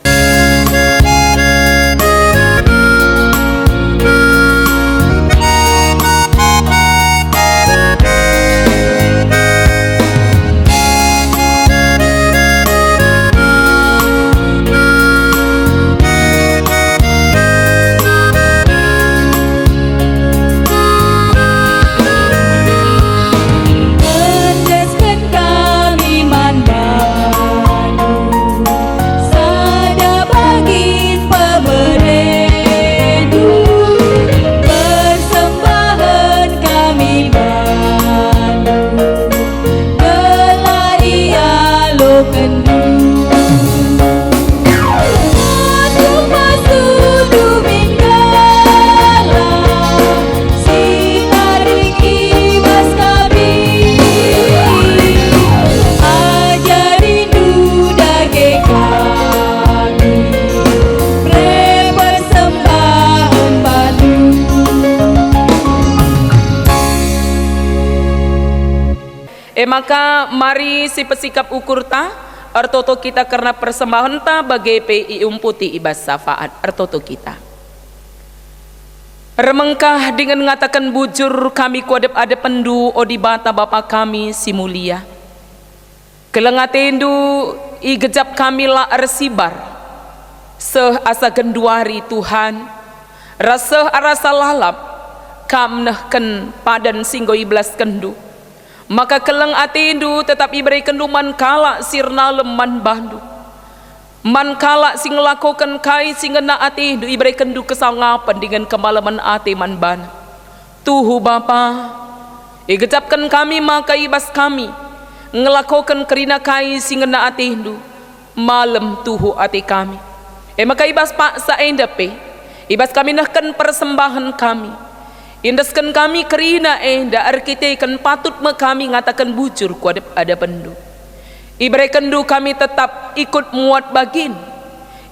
Maka mari si pesikap ukur ta artoto kita karena persembahan ta bagai pi umputi ibas syafaat artoto kita. Remengkah dengan mengatakan bujur kami kuadep ada pendu odibata Bapa kami si mulia. Kelengatendu i gejap kami la arsibar seh asa genduari Tuhan rasa arasa lalap kam nehken padan singgo iblas kendu. Maka keleng atindu tetap iberi kenduman kala sirna leman bandu. Man kala sing lakukan kai sing ngena atindu iberi kendu kesangapan dengan kemalaman ati man ban. Tuhu Bapa Igecapkan kami maka ibas kami ngelakokan kerina kai singena atindu malam tuhu ati kami. Maka ibas paksa endape ibas kami nahkan persembahan kami. Indaskan kami kerina enda arkitekan patut me kami ngatakan bujur ku ada pendu. Ibrekan du kami tetap ikut muat bagin.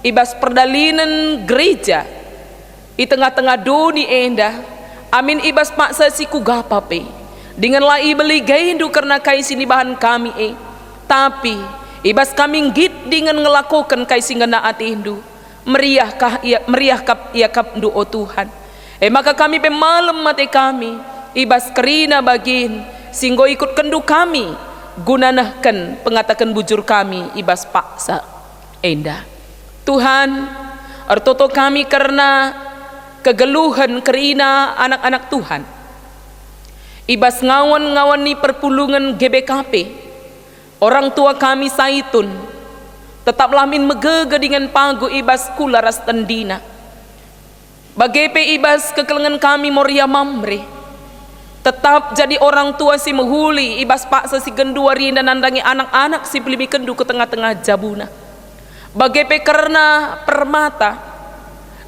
Ibas perdalinan gereja di tengah-tengah doni enda. Amin ibas paksa siku gapape. Dengan lai beli gaindu karena kai sini bahan kami tapi ibas kami git dengan ngelakukan kai singena atindu meriahkah ia kapdu o Tuhan. Maka kami pemalam mati kami ibas kerina bagin singgo ikut kendu kami gunanahkan pengatakan bujur kami ibas paksa enda. Tuhan artoto kami karena kegeluhan kerina anak-anak Tuhan ibas ngawan-ngawan ni perpulungan GBKP orang tua kami saitun tetaplah min megege dengan pagu ibas kula ras tendina bagepe ibas kekelengan kami Moria Mamre tetap jadi orang tua si mehuli ibas paksa si gendua rinda nandangi anak-anak si pelimi kendu ke tengah-tengah jabuna bagepe karena permata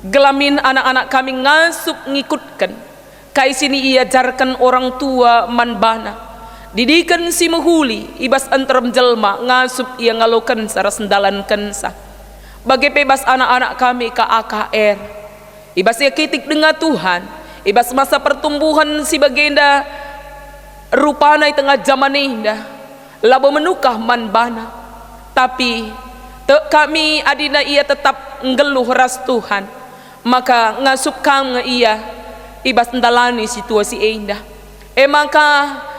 gelamin anak-anak kami ngasup ngikutkan kai sini ia jarkan orang tua manbana didikan si mehuli ibas antaram jelma ngasup ia ngalokan saras sendalan kensa bagi bebas anak-anak kami ke AKR ibas ia kitik dengan Tuhan ibas masa pertumbuhan si bagenda rupana di tengah zaman indah labo menukah manbana tapi kami adina ia tetap ngeluh ras Tuhan maka ngasup kami ia ibas ndalani situasi indah. Maka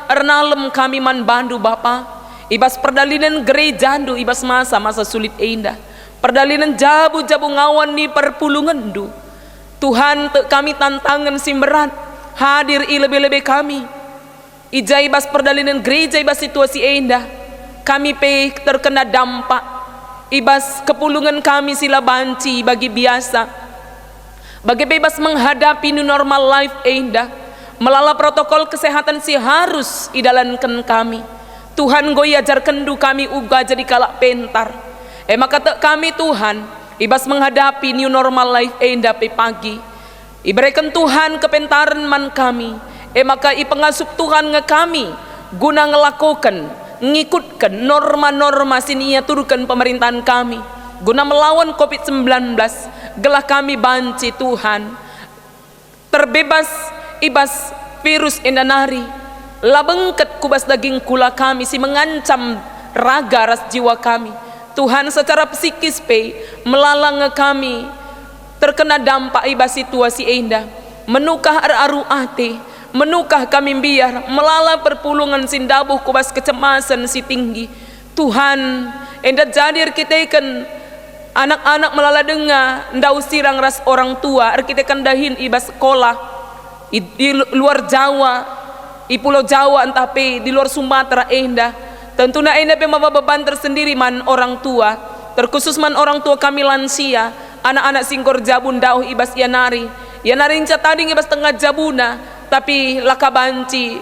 ernalem kami man bandu Bapa ibas perdalinan gerejandu ibas masa sulit indah perdalinan jabu-jabu ngawan ni perpulungan du Tuhan kami tantangan simberat hadir lebih-lebih kami ija ibas perdalinan gereja ibas situasi indah kami terkena dampak ibas kepulungan kami sila banci bagi biasa bagi bebas menghadapi new normal life indah melala protokol kesehatan si harus idalankan kami Tuhan goy ajarkan du kami uga jadi kalak pentar maka kami Tuhan ibas menghadapi new normal life indah pagi iberikan Tuhan kepentaran man kami maka ipengasup Tuhan nge kami guna ngelakukan ngikutkan norma-norma sini ia turunkan pemerintahan kami guna melawan COVID-19 gelah kami banci Tuhan terbebas ibas virus endanari labengket kubas daging kula kami si mengancam raga ras jiwa kami Tuhan secara psikis melalang kami terkena dampak ibas situasi indah menukah aru ate menukah kami biar melala perpulungan sindabuh kubas kecemasan si tinggi Tuhan endat jadir kita ikan anak-anak melala dengar ndau sirang ras orang tua kita kandahin ibas sekolah di luar Jawa di pulau Jawa entah di luar Sumatera indah tentunya indah beban tersendiri man orang tua terkhusus man orang tua kami lansia anak-anak singgor jabun dau ibas yanari inca tadi ibas tengah jabuna tapi laka banci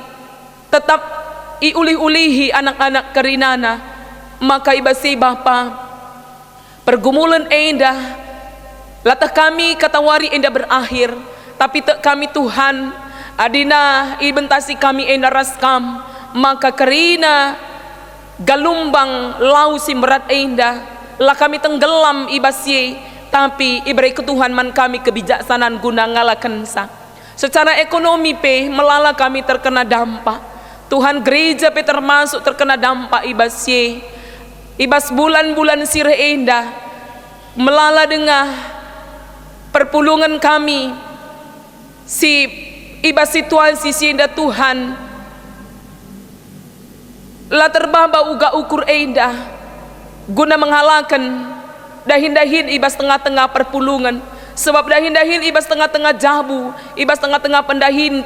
tetap iulih-ulihi anak-anak kerinana maka ibas si Bapa pergumulan indah latah kami katawari indah berakhir tapi kami Tuhan adina ibentasi kami indah raskam maka kerina galumbang lau simberat indah lah kami tenggelam ibasye tapi iberi ke Tuhan man kami kebijaksanaan guna ngalakan sa secara ekonomi melala kami terkena dampak Tuhan gereja termasuk terkena dampak ibasye ibas bulan-bulan sirah indah melala dengan perpulungan kami si ibas situasi si indah Tuhan la terbaba uga ukur indah guna menghalakan dahin-dahin ibas tengah-tengah perpulungan sebab dahin-dahin ibas tengah-tengah jabu ibas tengah-tengah pendahin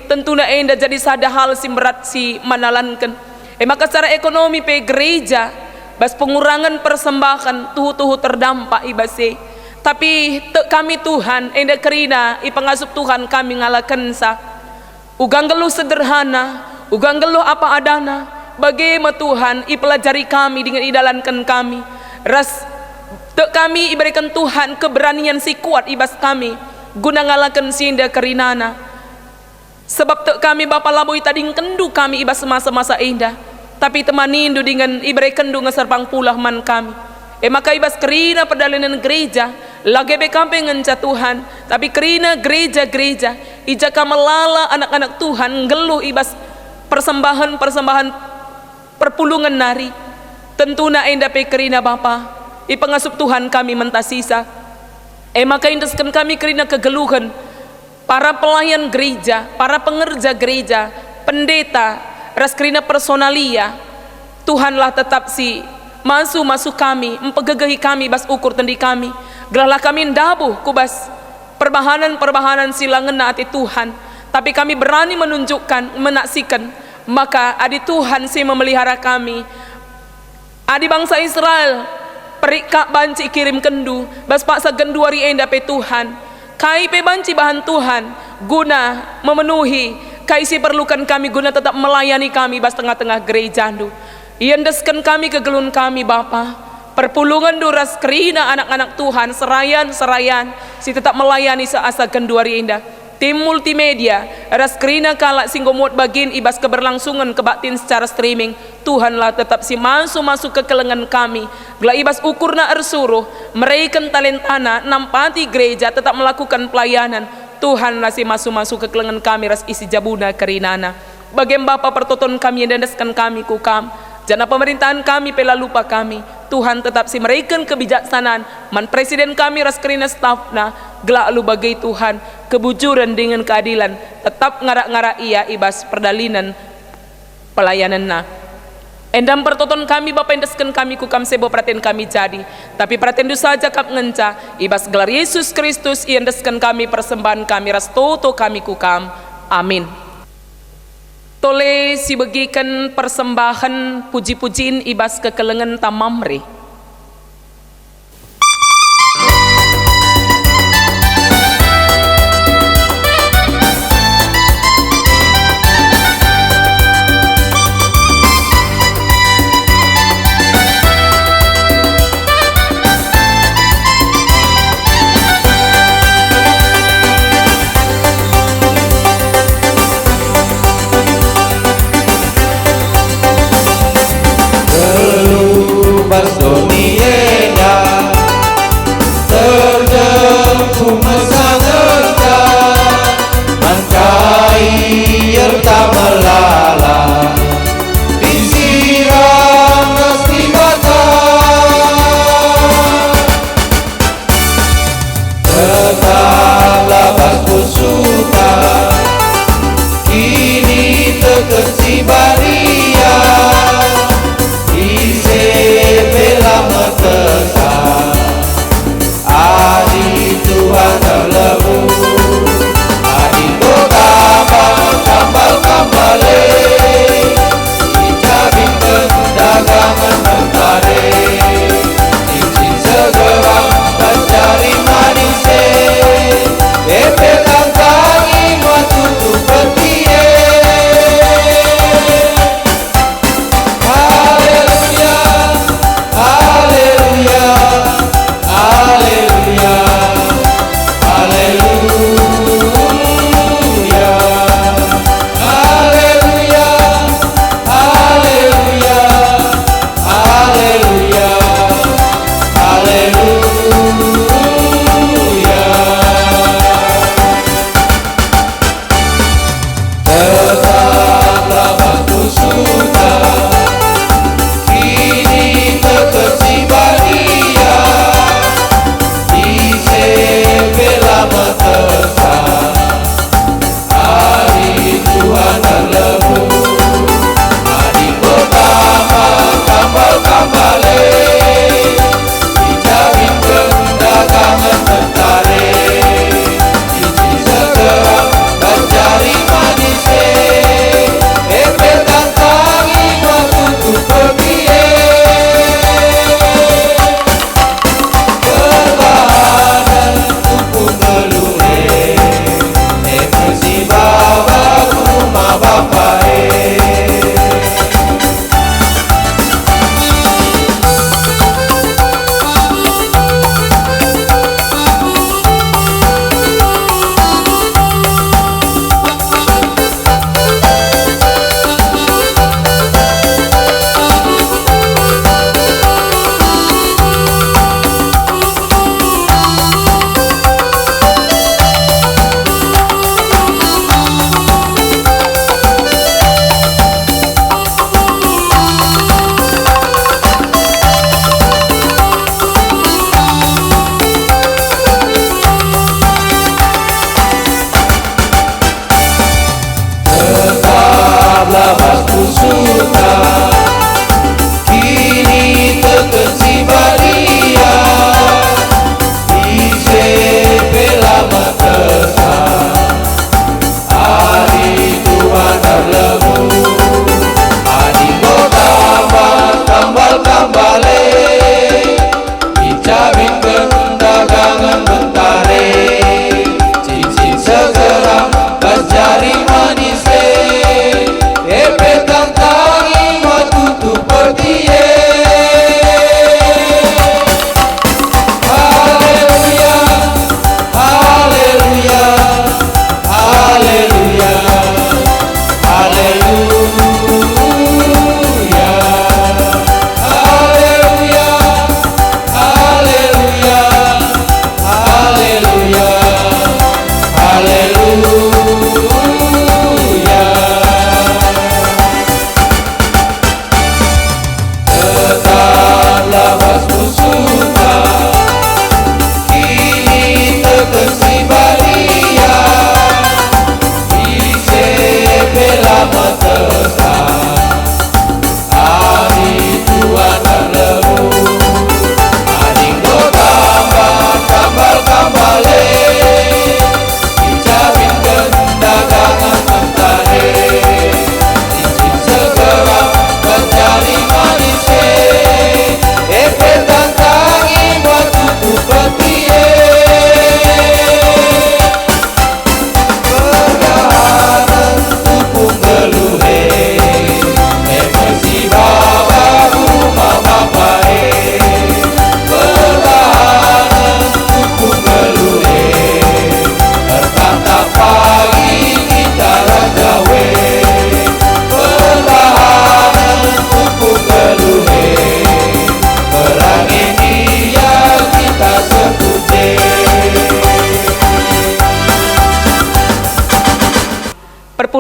tentunya indah jadi sada hal si berat si manalankan maka secara ekonomi gereja bas pengurangan persembahan tuhu-tuhu terdampak ibase tapi kami Tuhan indah kerina ipengasup Tuhan kami ngalakan sa ugang geluh sederhana ugang geluh apa adana. Bagaimana Tuhan ipelajari kami dengan idalankan kami. Ras tek kami iberikan Tuhan keberanian si kuat ibas kami guna ngalakan sinda kerinana. Sebab tek kami bapa labui tading kendu kami ibas masa-masa indah. Tapi temanindu dengan iberikan du ngeserpang pulah man kami. Maka ibas kerina pedalinan gereja lagi bekampe ngenca Tuhan. Tapi kerina gereja-gereja ijaka melala anak-anak Tuhan ngeluh ibas persembahan perpulungan nari. Tentu na indah pe kerina Bapa ipengasup Tuhan kami mentasisa. Maka indeskan kami kerina kegeluhan para pelayan gereja, para pengerja gereja, pendeta, ras kerina personalia. Tuhanlah tetap si masuk kami, empegegehi kami bas ukur tendi kami. Gelahlah kami ndabuh kubas perbahanan silangan naati Tuhan. Tapi kami berani menunjukkan, menaksikan. Maka adi Tuhan si memelihara kami. Adi bangsa Israel perikak banci kirim kendu bas paksa genduari enda pe Tuhan. Kai pe banci bahan Tuhan guna memenuhi kai si perlukan kami guna tetap melayani kami bas tengah-tengah gereja ndu. Iendeskan kami kegelun kami Bapa. Perpulungan duras kerina anak-anak Tuhan serayan si tetap melayani seasa genduari indah. Tim multimedia ras kerina kalak singgomot bagin ibas keberlangsungan kebaktin secara streaming. Tuhanlah tetap si masuk ke kelengan kami. Gela ibas ukurna ersuruh mereka talentana nampati gereja tetap melakukan pelayanan. Tuhanlah si masuk ke kelengan kami ras isi jabuna kerinana. Bagaimana Bapa pertoton kami yang dandaskan kami kukam. Jana pemerintahan kami pela lupa kami. Tuhan tetap si mereka kebijaksanaan man presiden kami ras kerina stafna gelak lu bagai Tuhan kebujuran dengan keadilan tetap ngarak-ngarak ia ibas perdalinan pelayanan na. Endam pertoton kami Bapa endeskan kami kukam sebo perhatian kami jadi. Tapi perhatian du saja kap ngenca ibas gelar Yesus Kristus iendeskan kami persembahan kami ras toto kami kukam. Amin. Tole si bagikan persembahan puji-pujiin ibas kekelengan tamamre. Pastor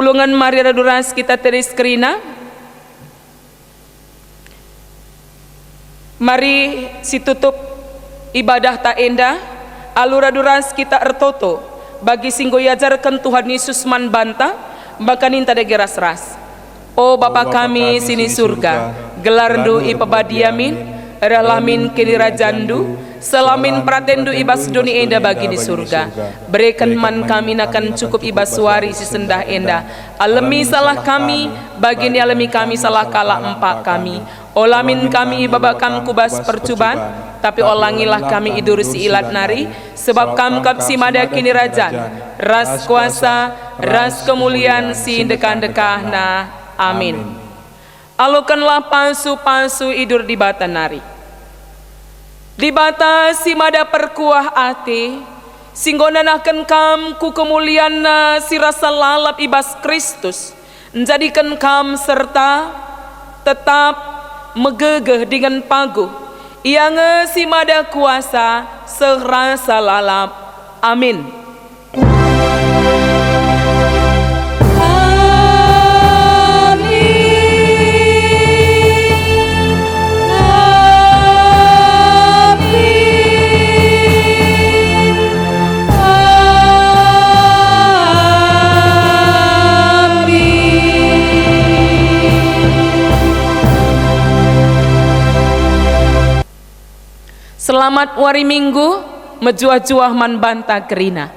Perpulungan Maria Duras kita teris kerina. Mari si tutup ibadah tak endah. Alura duras kita ertoto. Bagi singgo yajarkan Tuhan Yesus man banta. Bakanin tade geras ras. O Bapa kami sini surga. Gelardu ipabadiamin. Eralamin kini rajandu. Selamin pratendu ibas doni enda bagi di surga. Berikan man kami nakan cukup ibas suari si sendah enda. Alami salah kami, bagi ni alami kami salah kala empak kami. Olamin kami babakam kubas percuban, tapi olangilah kami idur si ilat nari. Sebab kam kap si mada kini rajan. Ras kuasa, ras kemuliaan si dekan-dekah na. Amin. Alukanlah palsu-palsu idur di bata nari. Di bata si mada perkuah ate, singgonanakan kam ku kemuliaan si rasa lalap ibas Kristus, menjadikan kam serta tetap megegeh dengan paguh, yang si mada kuasa serasa lalap. Amin. Selamat wari Minggu, mejuah-juah man banta kerina.